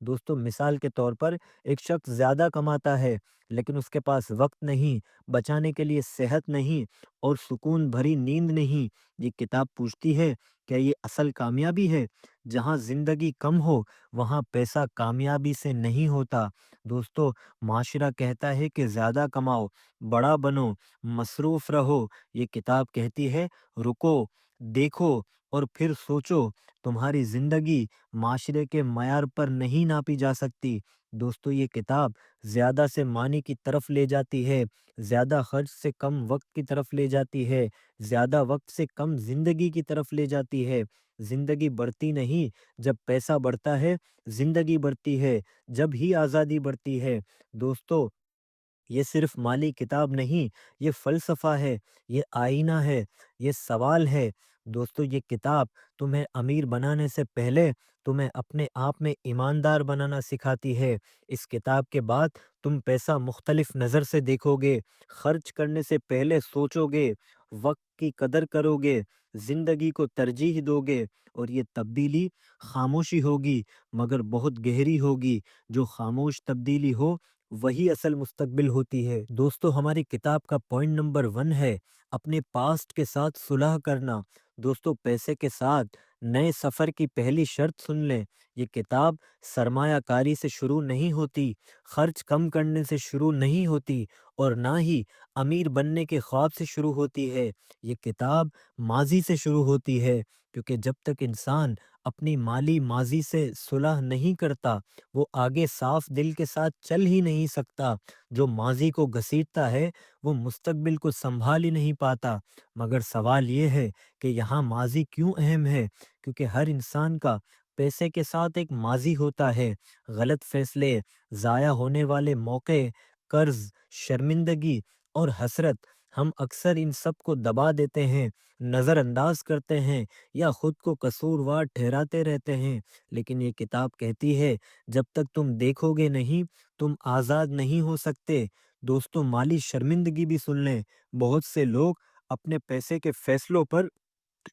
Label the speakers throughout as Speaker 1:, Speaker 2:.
Speaker 1: دوستوں مثال کے طور پر ایک شخص زیادہ کماتا ہے لیکن اس کے پاس وقت نہیں، بچانے کے لیے صحت نہیں اور سکون بھری نیند نہیں۔ یہ کتاب پوچھتی ہے کیا یہ اصل کامیابی ہے؟ جہاں زندگی کم ہو وہاں پیسہ کامیابی سے نہیں ہوتا۔ دوستو معاشرہ کہتا ہے کہ زیادہ کماؤ، بڑا بنو، مصروف رہو۔ یہ کتاب کہتی ہے رکو، دیکھو اور پھر سوچو۔ تمہاری زندگی معاشرے کے معیار پر نہیں ناپی جا سکتی۔ دوستو یہ کتاب زیادہ سے معنی کی طرف لے جاتی ہے، زیادہ خرچ سے کم وقت کی طرف لے جاتی ہے، زیادہ وقت سے کم زندگی کی طرف لے جاتی ہے۔ زندگی بڑھتی نہیں جب پیسہ بڑھتا ہے، زندگی بڑھتی ہے جب ہی آزادی بڑھتی ہے۔ دوستو یہ صرف مالی کتاب نہیں، یہ فلسفہ ہے، یہ آئینہ ہے، یہ سوال ہے۔ دوستو یہ کتاب تمہیں امیر بنانے سے پہلے تمہیں اپنے آپ میں ایماندار بنانا سکھاتی ہے۔ اس کتاب کے بعد تم پیسہ مختلف نظر سے دیکھو گے، خرچ کرنے سے پہلے سوچو گے، وقت کی قدر کرو گے، زندگی کو ترجیح دو گے، اور یہ تبدیلی خاموشی ہوگی مگر بہت گہری ہوگی۔ جو خاموش تبدیلی ہو وہی اصل مستقبل ہوتی ہے۔ دوستو ہماری کتاب کا پوائنٹ نمبر 1 ہے اپنے پاسٹ کے ساتھ صلح کرنا۔ دوستو پیسے کے ساتھ نئے سفر کی پہلی شرط سن لیں۔ یہ کتاب سرمایہ کاری سے شروع نہیں ہوتی، خرچ کم کرنے سے شروع نہیں ہوتی اور نہ ہی امیر بننے کے خواب سے شروع ہوتی ہے۔ یہ کتاب ماضی سے شروع ہوتی ہے کیونکہ جب تک انسان اپنی مالی ماضی سے صلح نہیں کرتا وہ آگے صاف دل کے ساتھ چل ہی نہیں سکتا۔ جو ماضی کو گھسیٹتا ہے وہ مستقبل کو سنبھال ہی نہیں پاتا۔ مگر سوال یہ ہے کہ یہاں ماضی کیوں اہم ہے؟ کیونکہ ہر انسان کا پیسے کے ساتھ ایک ماضی ہوتا ہے۔ غلط فیصلے، ضائع ہونے والے موقع، قرض، شرمندگی اور حسرت۔ ہم اکثر ان سب کو دبا دیتے ہیں، نظر انداز کرتے ہیں یا خود کو قصوروار ٹھہراتے رہتے ہیں۔ لیکن یہ کتاب کہتی ہے جب تک تم دیکھو گے نہیں تم آزاد نہیں ہو سکتے۔ دوستو مالی شرمندگی بھی سن لیں۔ بہت سے لوگ اپنے پیسے کے فیصلوں پر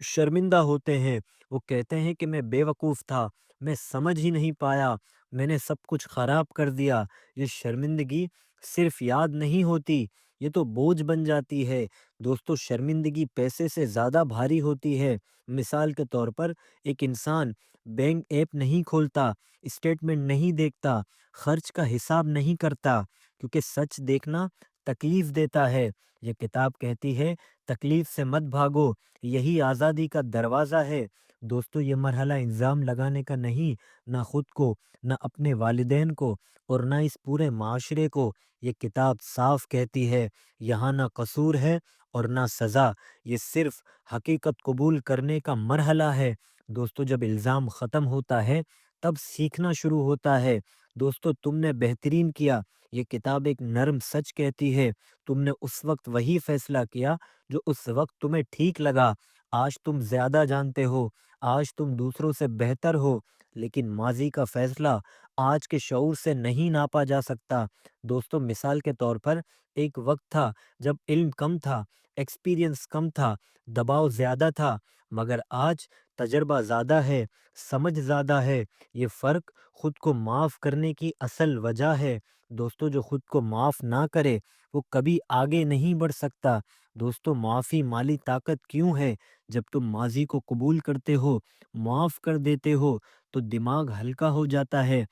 Speaker 1: شرمندہ ہوتے ہیں۔ وہ کہتے ہیں کہ میں بے وقوف تھا، میں سمجھ ہی نہیں پایا، میں نے سب کچھ خراب کر دیا۔ یہ شرمندگی صرف یاد نہیں ہوتی، یہ تو بوجھ بن جاتی ہے۔ دوستو شرمندگی پیسے سے زیادہ بھاری ہوتی ہے۔ مثال کے طور پر ایک انسان بینک ایپ نہیں کھولتا، اسٹیٹمنٹ نہیں دیکھتا، خرچ کا حساب نہیں کرتا، کیونکہ سچ دیکھنا تکلیف دیتا ہے۔ یہ کتاب کہتی ہے تکلیف سے مت بھاگو، یہی آزادی کا دروازہ ہے۔ دوستو یہ مرحلہ الزام لگانے کا نہیں، نہ خود کو، نہ اپنے والدین کو اور نہ اس پورے معاشرے کو۔ یہ کتاب صاف کہتی ہے یہاں نہ قصور ہے اور نہ سزا، یہ صرف حقیقت قبول کرنے کا مرحلہ ہے۔ دوستو جب الزام ختم ہوتا ہے تب سیکھنا شروع ہوتا ہے۔ دوستو تم نے بہترین کیا، یہ کتاب ایک نرم سچ کہتی ہے تم نے اس وقت وہی فیصلہ کیا جو اس وقت تمہیں ٹھیک لگا۔ آج تم زیادہ جانتے ہو، آج تم دوسروں سے بہتر ہو، لیکن ماضی کا فیصلہ آج کے شعور سے نہیں ناپا جا سکتا۔ دوستو مثال کے طور پر ایک وقت تھا جب علم کم تھا، ایکسپیرینس کم تھا، دباؤ زیادہ تھا، مگر آج تجربہ زیادہ ہے، سمجھ زیادہ ہے۔ یہ فرق خود کو معاف کرنے کی اصل وجہ ہے۔ دوستو جو خود کو معاف نہ کرے وہ کبھی آگے نہیں بڑھ سکتا۔ دوستو معافی مالی طاقت کیوں ہے؟ جب تم ماضی کو قبول کرتے ہو، معاف کر دیتے ہو تو دماغ ہلکا ہو جاتا ہے،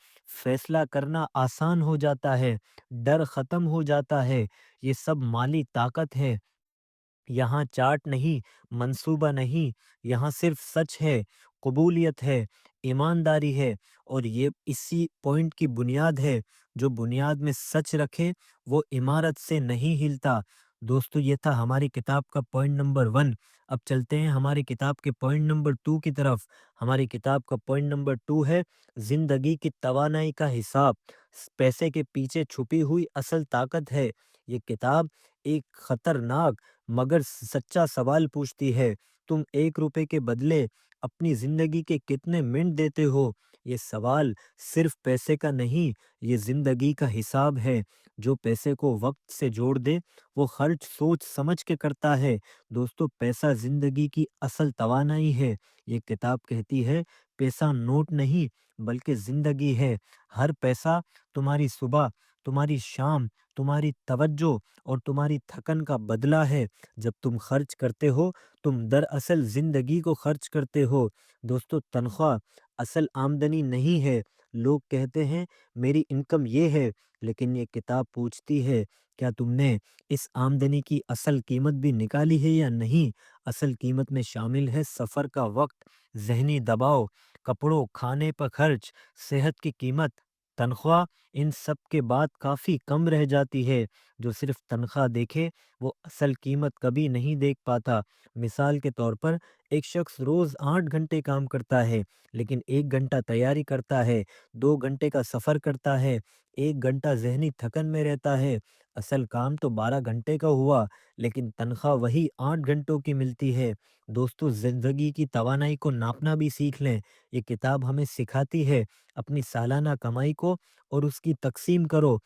Speaker 1: فیصلہ کرنا آسان ہو جاتا ہے، ڈر ختم ہو جاتا ہے۔ یہ سب مالی طاقت ہے۔ یہاں چارٹ نہیں، منصوبہ نہیں، یہاں صرف سچ ہے، قبولیت ہے، ایمانداری ہے، اور یہ اسی پوائنٹ کی بنیاد ہے۔ جو بنیاد میں سچ رکھے وہ عمارت سے نہیں ہلتا۔ دوستو یہ تھا ہماری کتاب کا پوائنٹ نمبر 1۔ اب چلتے ہیں ہماری کتاب کے پوائنٹ نمبر 2 کی طرف۔ ہماری کتاب کا پوائنٹ نمبر 2 ہے زندگی کی توانائی کا حساب۔ پیسے کے پیچھے چھپی ہوئی اصل طاقت ہے۔ یہ کتاب ایک خطرناک مگر سچا سوال پوچھتی ہے، تم 1 روپے کے بدلے اپنی زندگی کے کتنے منٹ دیتے ہو؟ یہ سوال صرف پیسے کا نہیں، یہ زندگی کا حساب ہے۔ جو پیسے کو وقت سے جوڑ دے وہ خرچ سوچ سمجھ کے کرتا ہے۔ دوستو پیسہ زندگی کی اصل توانائی ہے۔ یہ کتاب کہتی ہے پیسہ نوٹ نہیں بلکہ زندگی ہے۔ ہر پیسہ تمہاری صبح، تمہاری شام، تمہاری توجہ اور تمہاری تھکن کا بدلہ ہے۔ جب تم خرچ کرتے ہو، تم دراصل زندگی کو خرچ کرتے ہو۔ دوستو، تنخواہ اصل آمدنی نہیں ہے۔ لوگ کہتے ہیں میری انکم یہ ہے، لیکن یہ کتاب پوچھتی ہے کیا تم نے اس آمدنی کی اصل قیمت بھی نکالی ہے یا نہیں؟ اصل قیمت میں شامل ہے سفر کا وقت، ذہنی دباؤ، کپڑوں کھانے پر خرچ، صحت کی قیمت۔ تنخواہ ان سب کے بعد کافی کم رہ جاتی ہے۔ جو صرف تنخواہ دیکھے وہ اصل قیمت کبھی نہیں دیکھ پاتا۔ مثال کے طور پر ایک شخص روز 8 گھنٹے کام کرتا ہے، لیکن 1 گھنٹہ تیاری کرتا ہے، 2 گھنٹے کا سفر کرتا ہے، 1 گھنٹہ ذہنی تھکن میں رہتا ہے۔ اصل کام تو 12 گھنٹے کا ہوا، لیکن تنخواہ وہی 8 گھنٹوں کی ملتی ہے۔ دوستو، زندگی کی توانائی کو ناپنا بھی سیکھ لیں۔ یہ کتاب ہمیں سکھاتی ہے اپنی سالانہ کمائی کو اور اس کی تقسیم کرو۔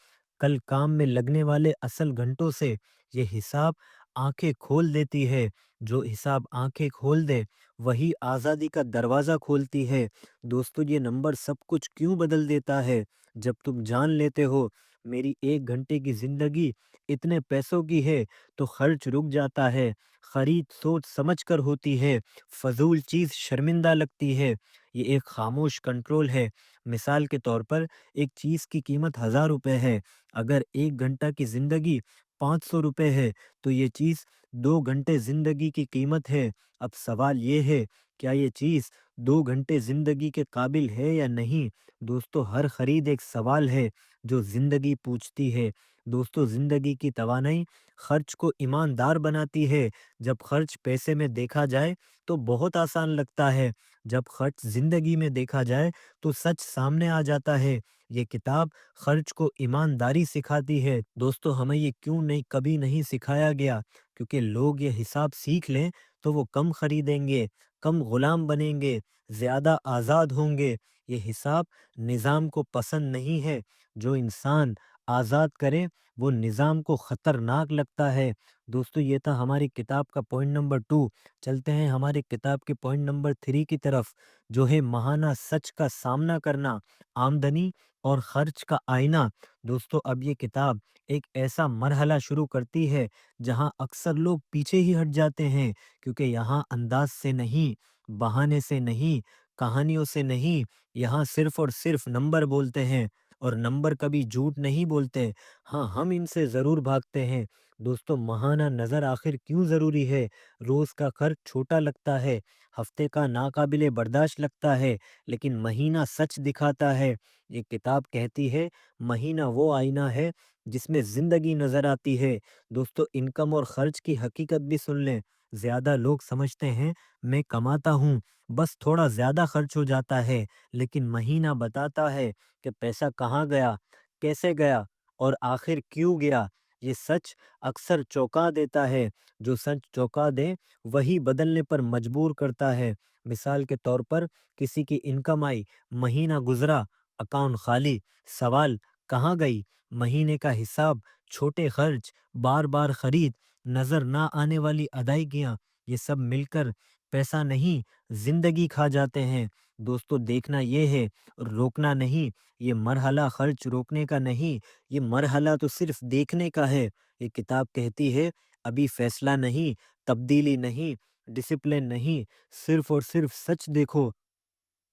Speaker 1: کل کام میں لگنے والے اصل گھنٹوں سے یہ حساب آنکھیں کھول دیتی ہے۔ جو حساب آنکھیں کھول دے وہی آزادی کا دروازہ کھولتی ہے۔ دوستو، یہ نمبر سب کچھ کیوں بدل دیتا ہے؟ جب تم جان لیتے ہو میری 1 گھنٹے کی زندگی اتنے پیسوں کی ہے تو خرچ رک جاتا ہے۔ خرید سوچ سمجھ کر ہوتی ہے، فضول چیز شرمندہ لگتی ہے۔ یہ ایک خاموش کنٹرول ہے۔ مثال کے طور پر ایک چیز کی قیمت 1000 روپے ہے۔ اگر 1 گھنٹہ کی زندگی 500 روپے ہے تو یہ چیز 2 گھنٹے زندگی کی قیمت ہے۔ اب سوال یہ ہے کیا یہ چیز 2 گھنٹے زندگی کے قابل ہے یا نہیں؟ دوستو، ہر خرید ایک سوال ہے جو زندگی پوچھتی ہے۔ دوستو، زندگی کی توانائی خرچ کو ایماندار بناتی ہے۔ جب خرچ پیسے میں دیکھا جائے تو بہت آسان لگتا ہے، جب خرچ زندگی میں دیکھا جائے تو سچ سامنے آ جاتا ہے۔ یہ کتاب خرچ کو ایمانداری سکھاتی ہے۔ دوستو، ہمیں یہ کیوں نہیں کبھی نہیں سکھایا گیا؟ کیونکہ لوگ یہ حساب سیکھ لیں تو وہ کم خریدیں گے، کم غلام بنیں گے، زیادہ آزاد ہوں گے۔ یہ حساب نظام کو پسند نہیں ہے۔ جو انسان آزاد کرے وہ نظام کو خطرناک لگتا ہے۔ دوستو، یہ تھا ہماری کتاب کا پوائنٹ نمبر 2۔ چلتے ہیں ہماری کتاب کے پوائنٹ نمبر 3 کی طرف، جو ہے ماہانہ سچ کا سامنا کرنا، آمدنی اور خرچ کا آئینہ۔ دوستو، اب یہ کتاب ایک ایسا مرحلہ شروع کرتی ہے جہاں اکثر لوگ پیچھے ہی ہٹ جاتے ہیں، کیونکہ یہاں انداز سے نہیں، بہانے سے نہیں، کہانیوں سے نہیں، یہاں صرف اور صرف نمبر بولتے ہیں، اور نمبر کبھی جھوٹ نہیں بولتے۔ ہاں، ہم ان سے ضرور بھاگتے ہیں۔ دوستو، ماہانہ نظر آخر کیوں ضروری ہے؟ روز کا خرچ چھوٹا لگتا ہے، ہفتے کا ناقابل برداشت لگتا ہے، لیکن مہینہ سچ دکھاتا ہے۔ یہ کتاب کہتی ہے مہینہ وہ آئینہ ہے جس میں زندگی نظر آتی ہے۔ دوستو، انکم اور خرچ کی حقیقت بھی سن لیں۔ زیادہ لوگ سمجھتے ہیں میں کماتا ہوں، بس تھوڑا زیادہ خرچ ہو جاتا ہے، لیکن مہینہ بتاتا ہے کہ پیسہ کہاں گیا، کیسے گیا اور آخر کیوں گیا۔ یہ سچ اکثر چونکا دیتا ہے۔ جو سچ چونکا دے وہی بدلنے پر مجبور کرتا ہے۔ مثال کے طور پر کسی کی انکم آئی، مہینہ گزرا، اکاؤنٹ خالی، سوال کہاں گئی؟ مہینے کا حساب، چھوٹے خرچ، بار بار خرید، نظر نہ آنے والی ادائیگیاں، یہ سب مل کر پیسہ نہیں زندگی کھا جاتے ہیں۔ دوستو، دیکھنا یہ ہے، روکنا نہیں۔ یہ مرحلہ خرچ روکنے کا نہیں، یہ مرحلہ تو صرف دیکھنے کا ہے۔ یہ کتاب کہتی ہے ابھی فیصلہ نہیں، تبدیلی نہیں، ڈسپلن نہیں، صرف اور صرف سچ دیکھو۔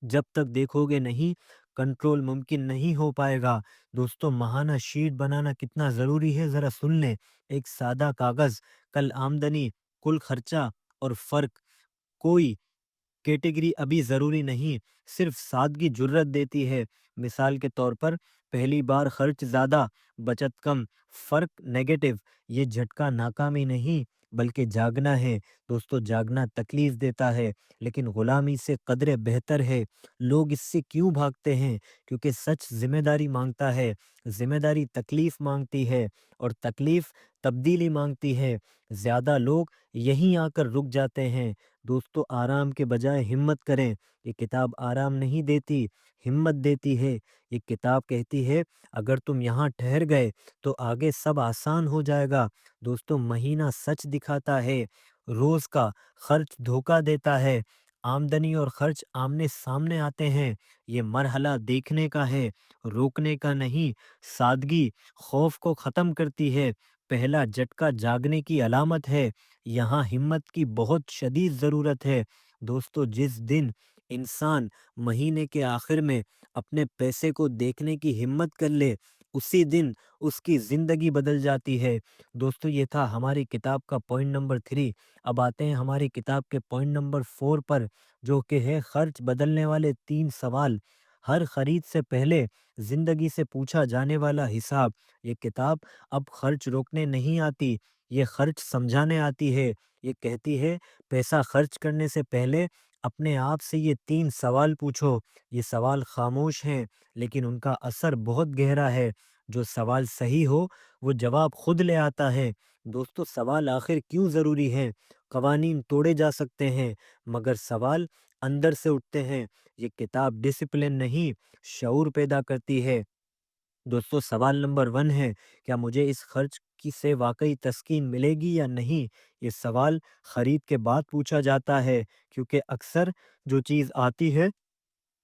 Speaker 1: جب تک دیکھو گے نہیں، کنٹرول ممکن نہیں ہو پائے گا۔ دوستو، ماہانہ شیٹ بنانا کتنا ضروری ہے ذرا سن لیں۔ ایک سادہ کاغذ، کل آمدنی، کل خرچہ اور فرق۔ کوئی کیٹیگری ابھی ضروری نہیں، صرف سادگی جرت دیتی ہے۔ مثال کے طور پر پہلی بار خرچ زیادہ، بچت کم، فرق نیگیٹو۔ یہ جھٹکا ناکامی نہیں بلکہ جاگنا ہے۔ دوستو، جاگنا تکلیف دیتا ہے، لیکن غلامی سے قدرے بہتر ہے۔ لوگ اس سے کیوں بھاگتے ہیں؟ کیونکہ سچ ذمہ داری مانگتا ہے، ذمہ داری تکلیف مانگتی ہے، اور تکلیف تبدیلی مانگتی ہے۔ زیادہ لوگ یہیں آ کر رک جاتے ہیں۔ دوستو، آرام کے بجائے ہمت کریں۔ یہ کتاب آرام نہیں دیتی، ہمت دیتی ہے۔ یہ کتاب کہتی ہے اگر تم یہاں ٹھہر گئے تو آگے سب آسان ہو جائے گا۔ دوستو، مہینہ سچ دکھاتا ہے، روز کا خرچ دھوکہ دیتا ہے، آمدنی اور خرچ آمنے سامنے آتے ہیں، یہ مرحلہ دیکھنے کا ہے، روکنے کا نہیں۔ سادگی خوف کو ختم کرتی ہے، پہلا جھٹکا جاگنے کی علامت ہے۔ یہاں ہمت کی بہت شدید ضرورت ہے۔ دوستو، جس دن انسان مہینے کے آخر میں اپنے پیسے کو دیکھنے کی ہمت کر لے، اسی دن اس کی زندگی بدل جاتی ہے۔ دوستو، یہ تھا ہماری کتاب کا پوائنٹ نمبر 3۔ اب آتے ہیں ہماری کتاب کے پوائنٹ نمبر 4 پر، جو کہ ہے خرچ بدلنے والے 3 سوال۔ ہر خرید سے پہلے زندگی سے پوچھا جانے والا حساب۔ یہ کتاب اب خرچ روکنے نہیں آتی، یہ خرچ سمجھانے آتی ہے۔ یہ کہتی ہے پیسہ خرچ کرنے سے پہلے اپنے آپ سے یہ 3 سوال پوچھو۔ یہ سوال خاموش ہیں لیکن ان کا اثر بہت گہرا ہے۔ جو سوال صحیح ہو وہ جواب خود لے آتا ہے۔ دوستو، سوال آخر کیوں ضروری ہے؟ قوانین توڑے جا سکتے ہیں مگر سوال اندر سے اٹھتے ہیں۔ یہ کتاب ڈسپلن نہیں، شعور پیدا کرتی ہے۔ دوستو، سوال نمبر 1 ہے، کیا مجھے اس خرچ کی سے واقعی تسکین ملے گی یا نہیں؟ یہ سوال خرید کے بعد پوچھا جاتا ہے، کیونکہ اکثر جو چیز آتی ہے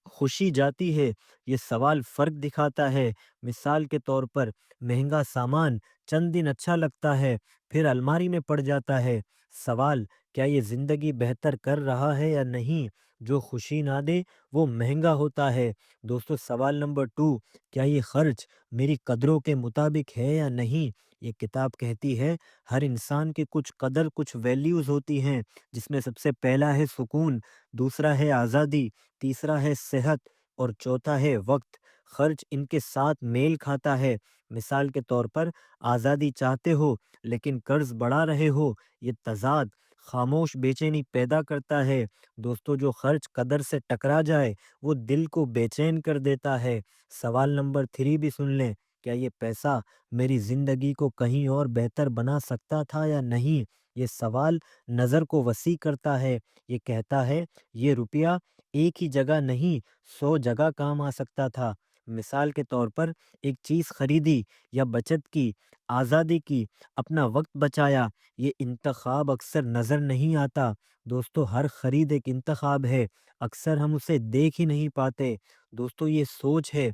Speaker 1: خوشی جاتی ہے۔ یہ سوال فرق دکھاتا ہے۔ مثال کے طور پر، مہنگا سامان چند دن اچھا لگتا ہے، پھر الماری میں پڑ جاتا ہے۔ سوال، کیا یہ زندگی بہتر کر رہا ہے یا نہیں؟ جو خوشی نہ دے وہ مہنگا ہوتا ہے۔ دوستو، سوال نمبر 2، کیا یہ خرچ میری قدروں کے مطابق ہے یا نہیں؟ یہ کتاب کہتی ہے ہر انسان کے کچھ قدر، کچھ ویلیوز ہوتی ہیں، جس میں سب سے پہلا ہے سکون، دوسرا ہے آزادی، تیسرا ہے صحت اور چوتھا ہے وقت۔ خرچ ان کے ساتھ میل کھاتا ہے۔ مثال کے طور پر، آزادی چاہتے ہو لیکن قرض بڑھا رہے ہو، یہ تضاد خاموش بے چینی پیدا کرتا ہے۔ دوستو، جو خرچ قدر سے ٹکرا جائے وہ دل کو بے چین کر دیتا ہے۔ سوال نمبر 3 بھی سن لیں، کیا یہ پیسہ میری زندگی کو کہیں اور بہتر بنا سکتا تھا یا نہیں؟ یہ سوال نظر کو وسیع کرتا ہے۔ یہ کہتا ہے یہ روپیہ ایک ہی جگہ نہیں، 100 جگہ کام آ سکتا تھا۔ مثال کے طور پر، ایک چیز خریدی یا بچت کی، آزادی کی، اپنا وقت بچایا۔ یہ انتخاب اکثر نظر نہیں آتا۔ دوستو، ہر خرید ایک انتخاب ہے، اکثر ہم اسے دیکھ ہی نہیں پاتے۔ دوستو، یہ سوچ ہے،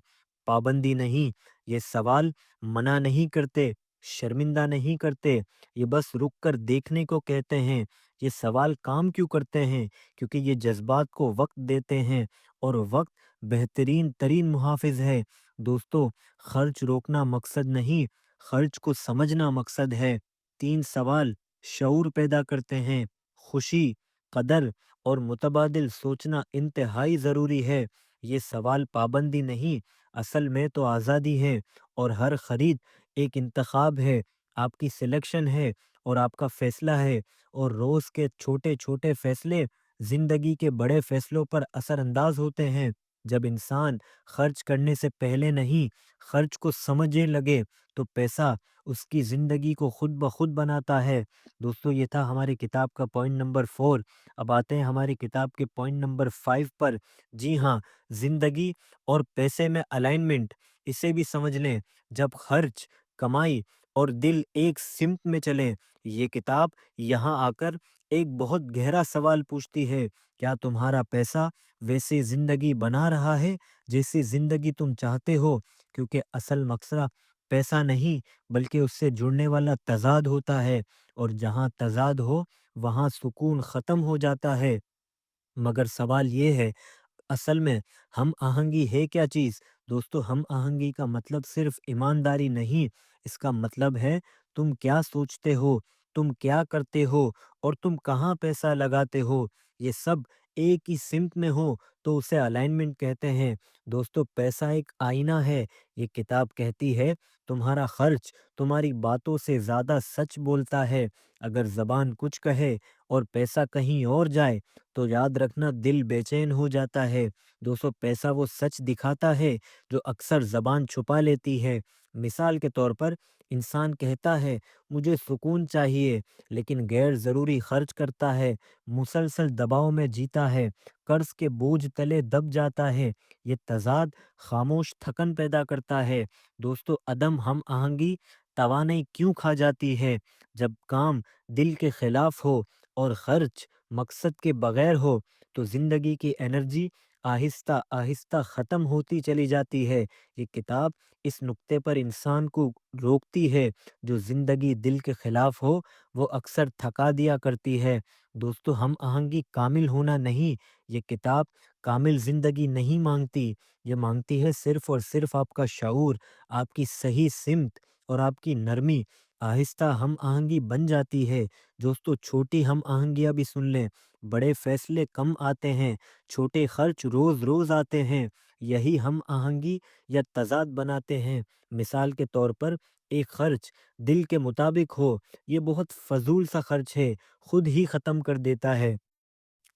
Speaker 1: پابندی نہیں۔ یہ سوال منع نہیں کرتے، شرمندہ نہیں کرتے، یہ بس رک کر دیکھنے کو کہتے ہیں۔ یہ سوال کام کیوں کرتے ہیں؟ کیونکہ یہ جذبات کو وقت دیتے ہیں، اور وقت بہترین ترین محافظ ہے۔ دوستو، خرچ روکنا مقصد نہیں، خرچ کو سمجھنا مقصد ہے۔ 3 سوال شعور پیدا کرتے ہیں۔ خوشی، قدر اور متبادل سوچنا انتہائی ضروری ہے۔ یہ سوال پابندی نہیں، اصل میں تو آزادی ہے، اور ہر خرید ایک انتخاب ہے۔ آپ کی سلیکشن ہے اور آپ کا فیصلہ ہے، اور روز کے چھوٹے چھوٹے فیصلے زندگی کے بڑے فیصلوں پر اثر انداز ہوتے ہیں۔ جب انسان خرچ کرنے سے پہلے نہیں، خرچ کو سمجھنے لگے، تو پیسہ اس کی زندگی کو خود بخود بناتا ہے۔ دوستو، یہ تھا ہماری کتاب کا پوائنٹ نمبر 4۔ اب آتے ہیں ہماری کتاب کے پوائنٹ نمبر 5 پر۔ جی ہاں، زندگی اور پیسے میں الائنمنٹ، اسے بھی سمجھ لیں۔ جب خرچ، کمائی اور دل ایک سمت میں چلیں، یہ کتاب یہاں آ کر ایک بہت گہرا سوال پوچھتی ہے، کیا تمہارا پیسہ ویسی زندگی بنا رہا ہے جیسی زندگی تم چاہتے ہو؟ کیونکہ اصل مقصد پیسہ نہیں بلکہ اس سے جڑنے والا تضاد ہوتا ہے، اور جہاں تضاد ہو وہاں سکون ختم ہو جاتا ہے۔ مگر سوال یہ ہے، اصل میں ہم آہنگی ہے کیا چیز؟ دوستو، ہم آہنگی کا مطلب صرف ایمانداری نہیں، اس کا مطلب ہے تم کیا سوچتے ہو، تم کیا کرتے ہو، اور تم کہاں پیسہ لگاتے ہو۔ یہ سب ایک ہی سمت میں ہو تو اسے الائنمنٹ کہتے ہیں۔ دوستو، پیسہ ایک آئینہ ہے۔ یہ کتاب کہتی ہے تمہارا خرچ تمہاری باتوں سے زیادہ سچ بولتا ہے۔ اگر زبان کچھ کہے اور پیسہ کہیں اور جائے تو یاد رکھنا دل بے چین ہو جاتا ہے۔ دوستو، پیسہ وہ سچ دکھاتا ہے جو اکثر زبان چھپا لیتی ہے۔ مثال کے طور پر، انسان کہتا ہے مجھے سکون چاہیے، لیکن غیر ضروری خرچ کرتا ہے، مسلسل دباؤ میں جیتا ہے، قرض کے بوجھ تلے دب جاتا ہے۔ یہ تضاد خاموش تھکن پیدا کرتا ہے۔ دوستو، عدم ہم آہنگی توانائی کیوں کھا جاتی ہے؟ جب کام دل کے خلاف ہو اور خرچ مقصد کے بغیر ہو تو زندگی کی انرجی آہستہ آہستہ ختم ہوتی چلی جاتی ہے۔ یہ کتاب اس نقطے پر انسان کو روکتی ہے، جو زندگی دل کے خلاف ہو وہ اکثر تھکا دیا کرتی ہے۔ دوستو، ہم آہنگی کامل ہونا نہیں، یہ کتاب کامل زندگی نہیں مانگتی، یہ مانگتی ہے صرف اور صرف آپ کا شعور، آپ کی صحیح سمت اور آپ کی نرمی۔ آہستہ ہم آہنگی بن جاتی ہے۔ دوستو، چھوٹی ہم آہنگیاں بھی سن لیں، بڑے فیصلے کم آتے ہیں، چھوٹے خرچ روز روز آتے ہیں، یہی ہم آہنگی یا تضاد بناتے ہیں۔ مثال کے طور پر ایک خرچ دل کے مطابق ہو، یہ بہت فضول سا خرچ ہے، خود ہی ختم کر دیتا ہے۔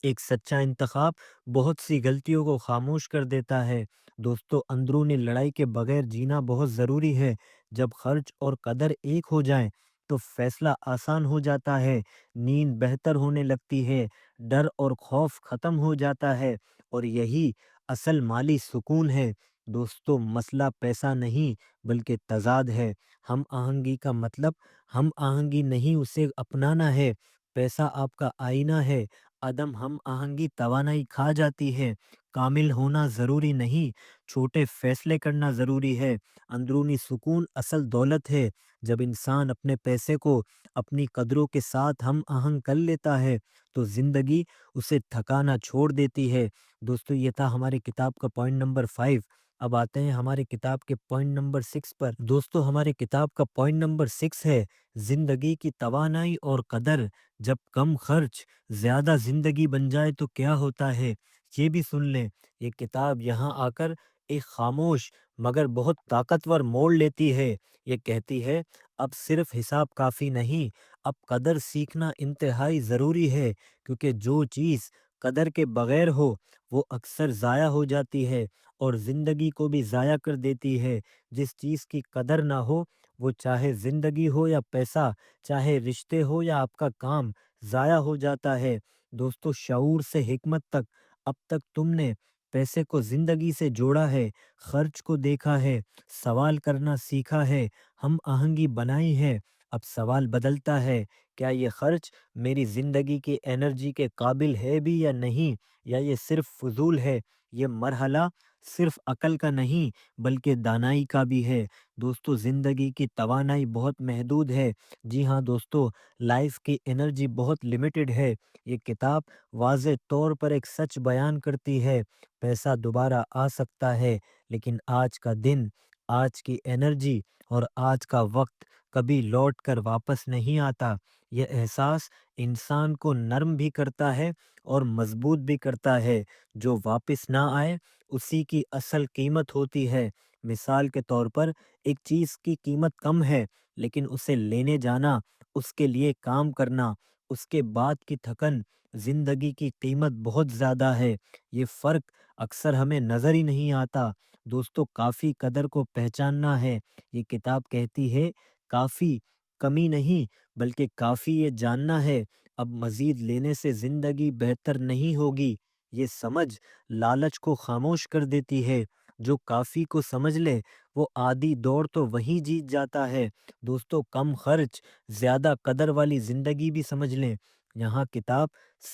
Speaker 1: ایک سچا انتخاب بہت سی غلطیوں کو خاموش کر دیتا ہے۔ دوستو، اندرونی لڑائی کے بغیر جینا بہت ضروری ہے۔ جب خرچ اور قدر ایک ہو جائیں تو فیصلہ آسان ہو جاتا ہے، نیند بہتر ہونے لگتی ہے، ڈر اور خوف ختم ہو جاتا ہے، اور یہی اصل مالی سکون ہے۔ دوستو، مسئلہ پیسہ نہیں بلکہ تضاد ہے۔ ہم آہنگی کا مطلب ہم آہنگی نہیں، اسے اپنانا ہے۔ پیسہ آپ کا آئینہ ہے، عدم ہم آہنگی توانائی کھا جاتی ہے۔ کامل ہونا ضروری نہیں، چھوٹے فیصلے کرنا ضروری ہے۔ اندرونی سکون اصل دولت ہے۔ جب انسان اپنے پیسے کو اپنی قدروں کے ساتھ ہم آہنگ کر لیتا ہے تو زندگی اسے تھکانا چھوڑ دیتی ہے۔ دوستو، یہ تھا ہماری کتاب کا پوائنٹ نمبر 5۔ اب آتے ہیں ہماری کتاب کے پوائنٹ نمبر 6 پر۔ دوستو، ہماری کتاب کا پوائنٹ نمبر 6 ہے زندگی کی توانائی اور قدر۔ جب کم خرچ زیادہ زندگی بن جائے تو کیا ہوتا ہے، یہ بھی سن لیں۔ یہ کتاب یہاں آ کر ایک خاموش مگر بہت طاقتور موڑ لیتی ہے۔ یہ کہتی ہے اب صرف حساب کافی نہیں، اب قدر سیکھنا انتہائی ضروری ہے، کیونکہ جو چیز قدر کے بغیر ہو وہ اکثر ضائع ہو جاتی ہے اور زندگی کو بھی ضائع کر دیتی ہے۔ جس چیز کی قدر نہ ہو، وہ چاہے زندگی ہو یا پیسہ، چاہے رشتے ہو یا آپ کا کام، ضائع ہو جاتا ہے۔ دوستو، شعور سے حکمت تک، اب تک تم نے پیسے کو زندگی سے جوڑا ہے، خرچ کو دیکھا ہے، سوال کرنا سیکھا ہے، ہم آہنگی بنائی ہے۔ اب سوال بدلتا ہے، کیا یہ خرچ میری زندگی کی انرجی کے قابل ہے بھی یا نہیں، یا یہ صرف فضول ہے؟ یہ مرحلہ صرف عقل کا نہیں بلکہ دانائی کا بھی ہے۔ دوستو، زندگی کی توانائی بہت محدود ہے۔ جی ہاں دوستو، لائف کی انرجی بہت لمیٹڈ ہے۔ یہ کتاب واضح طور پر ایک سچ بیان کرتی ہے، پیسہ دوبارہ آ سکتا ہے لیکن آج کا دن، آج کی انرجی اور آج کا وقت کبھی لوٹ کر واپس نہیں آتا۔ یہ احساس انسان کو نرم بھی کرتا ہے اور مضبوط بھی کرتا ہے۔ جو واپس نہ آئے اسی کی اصل قیمت ہوتی ہے۔ مثال کے طور پر ایک چیز کی قیمت کم ہے لیکن اسے لینے جانا، اس کے لیے کام کرنا، اس کے بعد کی تھکن، زندگی کی قیمت بہت زیادہ ہے۔ یہ فرق اکثر ہمیں نظر ہی نہیں آتا۔ دوستو، کافی قدر کو پہچاننا ہے۔ یہ کتاب کہتی ہے کافی کمی نہیں بلکہ کافی یہ جاننا ہے اب مزید لینے سے زندگی بہتر نہیں ہوگی۔ یہ سمجھ لالچ کو خاموش کر دیتی ہے۔ جو کافی کو سمجھ لے وہ آدھی دوڑ تو وہیں جیت جاتا ہے۔ دوستو، کم خرچ زیادہ قدر والی زندگی بھی سمجھ لیں۔ یہاں کتاب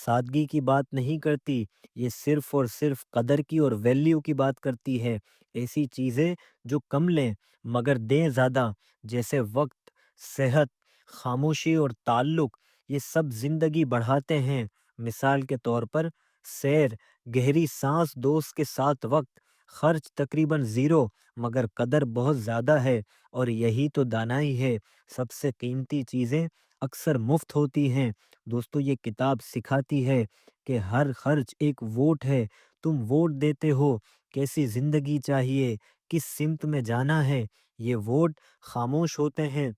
Speaker 1: سادگی کی بات نہیں کرتی، یہ صرف اور صرف قدر کی اور ویلیو کی بات کرتی ہے۔ ایسی چیزیں جو کم لیں مگر دیں زیادہ، جیسے وقت، صحت، خاموشی اور تعلق، یہ سب زندگی بڑھاتے ہیں۔ مثال کے طور پر سیر، گہری سانس، دوست کے ساتھ وقت، خرچ تقریباً زیرو مگر قدر بہت زیادہ ہے، اور یہی تو دانائی ہے۔ سب سے قیمتی چیزیں اکثر مفت ہوتی ہیں۔ دوستو، یہ کتاب سکھاتی ہے کہ ہر خرچ ایک ووٹ ہے۔ تم ووٹ دیتے ہو کیسی زندگی چاہیے، کس سمت میں جانا ہے۔ یہ ووٹ خاموش ہوتے ہیں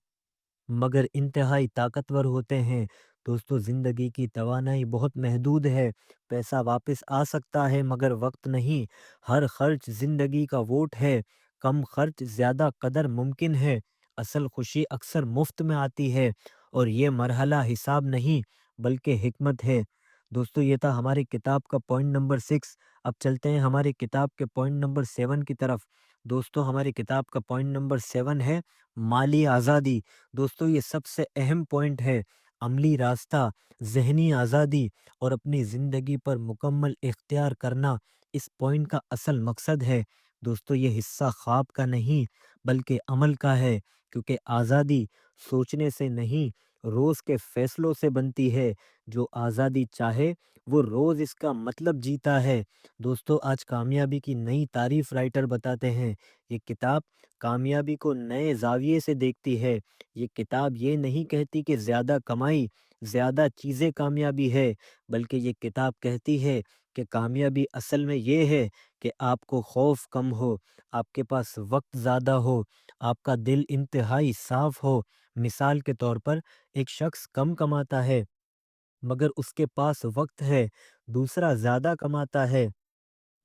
Speaker 1: مگر انتہائی طاقتور ہوتے ہیں۔ دوستو، زندگی کی توانائی بہت محدود ہے۔ پیسہ واپس آ سکتا ہے مگر وقت نہیں۔ ہر خرچ زندگی کا ووٹ ہے۔ کم خرچ زیادہ قدر ممکن ہے۔ اصل خوشی اکثر مفت میں آتی ہے، اور یہ مرحلہ حساب نہیں بلکہ حکمت ہے۔ دوستو، یہ تھا ہماری کتاب کا پوائنٹ نمبر 6۔ اب چلتے ہیں ہماری کتاب کے پوائنٹ نمبر 7 کی طرف۔ دوستو، ہماری کتاب کا پوائنٹ نمبر 7 ہے مالی آزادی۔ دوستو، یہ سب سے اہم پوائنٹ ہے۔ عملی راستہ، ذہنی آزادی اور اپنی زندگی پر مکمل اختیار کرنا اس پوائنٹ کا اصل مقصد ہے۔ دوستو یہ حصہ خواب کا نہیں بلکہ عمل کا ہے، کیونکہ آزادی سوچنے سے نہیں روز کے فیصلوں سے بنتی ہے۔ جو آزادی چاہے وہ روز اس کا مطلب جیتا ہے۔ دوستو آج کامیابی کی نئی تعریف رائٹر بتاتے ہیں۔ یہ کتاب کامیابی کو نئے زاویے سے دیکھتی ہے۔ یہ کتاب یہ نہیں کہتی کہ زیادہ کمائی، زیادہ چیزیں کامیابی ہے، بلکہ یہ کتاب کہتی ہے کہ کامیابی اصل میں یہ ہے کہ آپ کو خوف کم ہو، آپ کے پاس وقت زیادہ ہو، آپ کا دل انتہائی صاف ہو۔ مثال کے طور پر ایک شخص کم کماتا ہے مگر اس کے پاس وقت ہے، دوسرا زیادہ کماتا ہے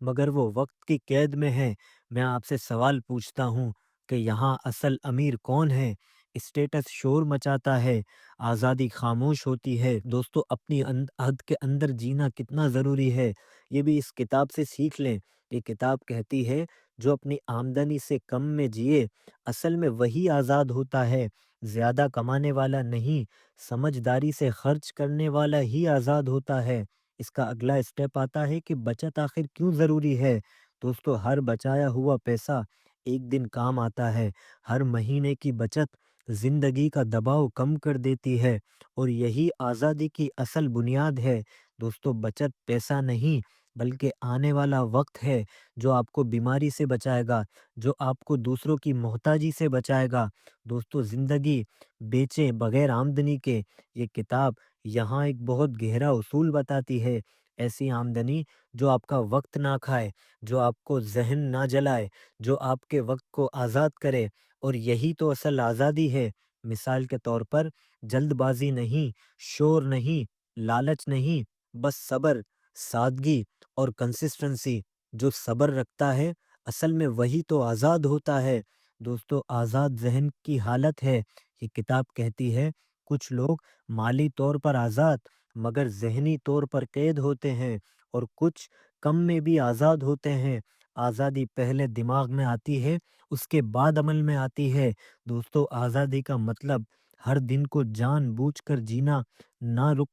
Speaker 1: مگر وہ وقت کی قید میں ہے۔ میں آپ سے سوال پوچھتا ہوں کہ یہاں اصل امیر کون ہے؟ اسٹیٹس شور مچاتا ہے، آزادی خاموش ہوتی ہے۔ دوستو اپنی حد کے اندر جینا کتنا ضروری ہے، یہ بھی اس کتاب سے سیکھ لیں۔ یہ کتاب کہتی ہے جو اپنی آمدنی سے کم میں جیے اصل میں وہی آزاد ہوتا ہے، زیادہ کمانے والا نہیں، سمجھداری سے خرچ کرنے والا ہی آزاد ہوتا ہے۔ اس کا اگلا اسٹیپ آتا ہے کہ بچت آخر کیوں ضروری ہے؟ دوستو ہر بچایا ہوا پیسہ ایک دن کام آتا ہے۔ ہر مہینے کی بچت زندگی کا دباؤ کم کر دیتی ہے اور یہی آزادی کی اصل بنیاد ہے۔ دوستو بچت پیسہ نہیں بلکہ آنے والا وقت ہے، جو آپ کو بیماری سے بچائے گا، جو آپ کو دوسروں کی محتاجی سے بچائے گا۔ دوستو زندگی بیچے بغیر آمدنی کے، یہ کتاب یہاں ایک بہت گہرا اصول بتاتی ہے۔ ایسی آمدنی جو آپ کا وقت نہ کھائے، جو آپ کو ذہن نہ جلائے، جو آپ کے وقت کو آزاد کرے، اور یہی تو اصل آزادی ہے۔ مثال کے طور پر جلد بازی نہیں، شور نہیں، لالچ نہیں، بس صبر، سادگی اور کنسسٹنسی۔ جو صبر رکھتا ہے اصل میں وہی تو آزاد ہوتا ہے۔ دوستو آزاد ذہن کی حالت ہے، یہ کتاب کہتی ہے کچھ لوگ مالی طور پر آزاد مگر ذہنی طور پر قید ہوتے ہیں، اور کچھ کم میں بھی آزاد ہوتے ہیں۔ آزادی پہلے دماغ میں آتی ہے، اس کے بعد عمل میں آتی ہے۔ دوستو آزادی کا مطلب ہر دن کو جان بوجھ کر جینا، نہ رک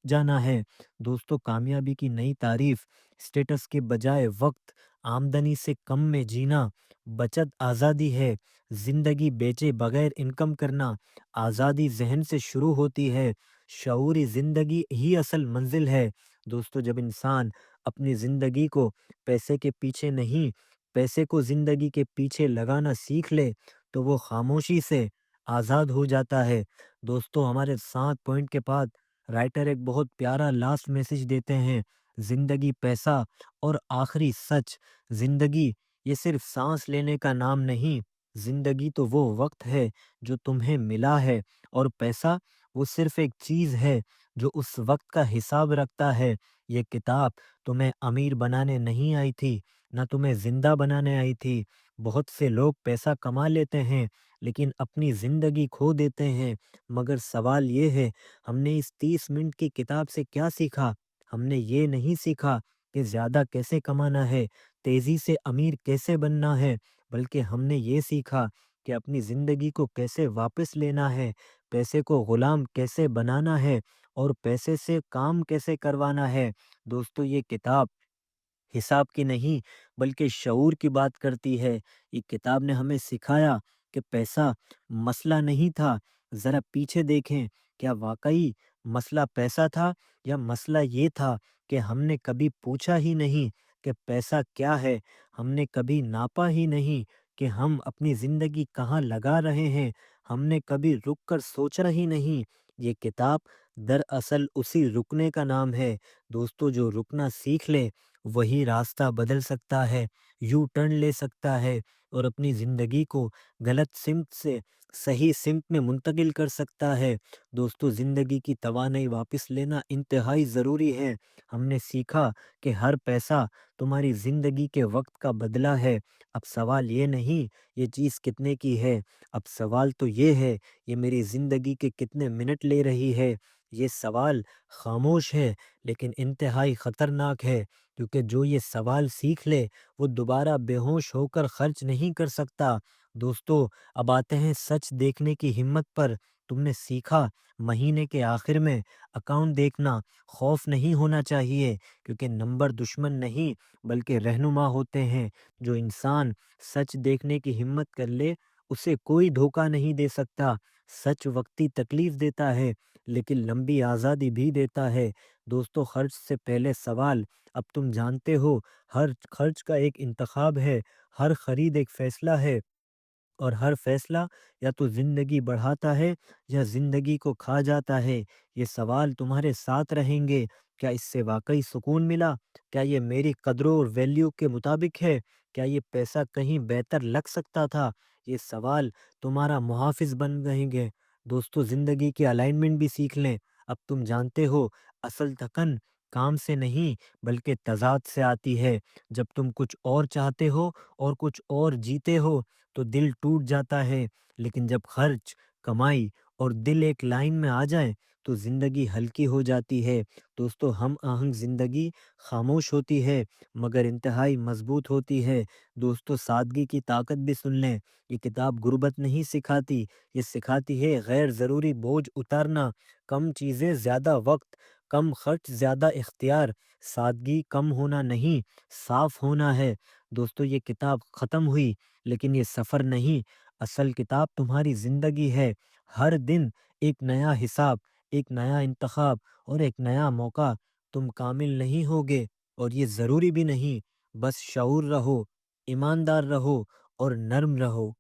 Speaker 1: جانا ہے۔ دوستو کامیابی کی نئی تعریف اسٹیٹس کے بجائے وقت، آمدنی سے کم میں جینا، بچت آزادی ہے۔ زندگی بیچے بغیر انکم کرنا، آزادی ذہن سے شروع ہوتی ہے۔ شعوری زندگی ہی اصل منزل ہے۔ دوستو جب انسان اپنی زندگی کو پیسے کے پیچھے نہیں، پیسے کو زندگی کے پیچھے لگانا سیکھ لے تو وہ خاموشی سے آزاد ہو جاتا ہے۔ دوستو ہمارے 7 پوائنٹ کے بعد رائٹر ایک بہت پیارا لاسٹ میسج دیتے ہیں۔ زندگی پیسہ اور آخری سچ، زندگی یہ صرف سانس لینے کا نام نہیں، زندگی تو وہ وقت ہے جو تمہیں ملا ہے، اور پیسہ وہ صرف ایک چیز ہے جو اس وقت کا حساب رکھتا ہے۔ یہ کتاب تمہیں امیر بنانے نہیں آئی تھی، نہ تمہیں زندہ بنانے آئی تھی۔ بہت سے لوگ پیسہ کما لیتے ہیں لیکن اپنی زندگی کھو دیتے ہیں، مگر سوال یہ ہے ہم نے اس 30 منٹ کی کتاب سے کیا سیکھا؟ ہم نے یہ نہیں سیکھا کہ زیادہ کیسے کمانا ہے، تیزی سے امیر کیسے بننا ہے، بلکہ ہم نے یہ سیکھا کہ اپنی زندگی کو کیسے واپس لینا ہے، پیسے کو غلام کیسے بنانا ہے، اور پیسے سے کام کیسے کروانا ہے۔ دوستو یہ کتاب حساب کی نہیں بلکہ شعور کی بات کرتی ہے۔ یہ کتاب نے ہمیں سکھایا کہ پیسہ مسئلہ نہیں تھا۔ ذرا پیچھے دیکھیں، کیا واقعی مسئلہ پیسہ تھا، یا مسئلہ یہ تھا کہ ہم نے کبھی پوچھا ہی نہیں کہ پیسہ کیا ہے، ہم نے کبھی ناپا ہی نہیں کہ ہم اپنی زندگی کہاں لگا رہے ہیں، ہم نے کبھی رک کر سوچا ہی نہیں۔ یہ کتاب دراصل اسی رکنے کا نام ہے۔ دوستو جو رکنا سیکھ لے وہی راستہ بدل سکتا ہے، یو ٹرن لے سکتا ہے، اور اپنی زندگی کو غلط سمت سے صحیح سمت میں منتقل کر سکتا ہے۔ دوستو زندگی کی توانائی واپس لینا انتہائی ضروری ہے۔ ہم نے سیکھا کہ ہر پیسہ تمہاری زندگی کے وقت کا بدلہ ہے۔ اب سوال یہ نہیں یہ چیز کتنے کی ہے، اب سوال تو یہ ہے یہ میری زندگی کے کتنے منٹ لے رہی ہے۔ یہ سوال خاموش ہے لیکن انتہائی خطرناک ہے، کیونکہ جو یہ سوال سیکھ لے وہ دوبارہ بے ہوش ہو کر خرچ نہیں کر سکتا۔ دوستو اب آتے ہیں سچ دیکھنے کی ہمت پر۔ تم نے سیکھا مہینے کے آخر میں اکاؤنٹ دیکھنا خوف نہیں ہونا چاہیے، کیونکہ نمبر دشمن نہیں بلکہ رہنما ہوتے ہیں۔ جو انسان سچ دیکھنے کی ہمت کر لے اسے کوئی دھوکہ نہیں دے سکتا۔ سچ وقتی تکلیف دیتا ہے لیکن لمبی آزادی بھی دیتا ہے۔ دوستو، خرچ سے پہلے سوال، اب تم جانتے ہو ہر خرچ کا ایک انتخاب ہے، ہر خرید ایک فیصلہ ہے، اور ہر فیصلہ یا تو زندگی بڑھاتا ہے یا زندگی کو کھا جاتا ہے۔ یہ سوال تمہارے ساتھ رہیں گے: کیا اس سے واقعی سکون ملا؟ کیا یہ میری قدروں اور ویلیو کے مطابق ہے؟ کیا یہ پیسہ کہیں بہتر لگ سکتا تھا؟ یہ سوال تمہارا محافظ بن رہیں گے۔ دوستو، زندگی کی الائنمنٹ بھی سیکھ لیں۔ اب تم جانتے ہو اصل تھکن کام سے نہیں بلکہ تضاد سے آتی ہے۔ جب تم کچھ اور چاہتے ہو اور کچھ اور جیتے ہو تو دل ٹوٹ جاتا ہے، لیکن جب خرچ، کمائی اور دل ایک لائن میں آ جائیں تو زندگی ہلکی ہو جاتی ہے۔ دوستو، ہم آہنگ زندگی خاموش ہوتی ہے مگر انتہائی مضبوط ہوتی ہے۔ دوستو، سادگی کی طاقت بھی سن لیں۔ یہ کتاب غربت نہیں سکھاتی، یہ سکھاتی ہے غیر ضروری بوجھ اتارنا۔ کم چیزیں زیادہ وقت، کم خرچ زیادہ اختیار۔ سادگی کم ہونا نہیں، صاف ہونا ہے۔ دوستو، یہ کتاب ختم ہوئی لیکن یہ سفر نہیں۔ اصل کتاب تمہاری زندگی ہے۔ ہر دن ایک نیا حساب، ایک نیا انتخاب اور ایک نیا موقع۔ تم کامل نہیں ہوگے اور یہ ضروری بھی نہیں، بس شعور رہو، ایماندار رہو اور نرم رہو۔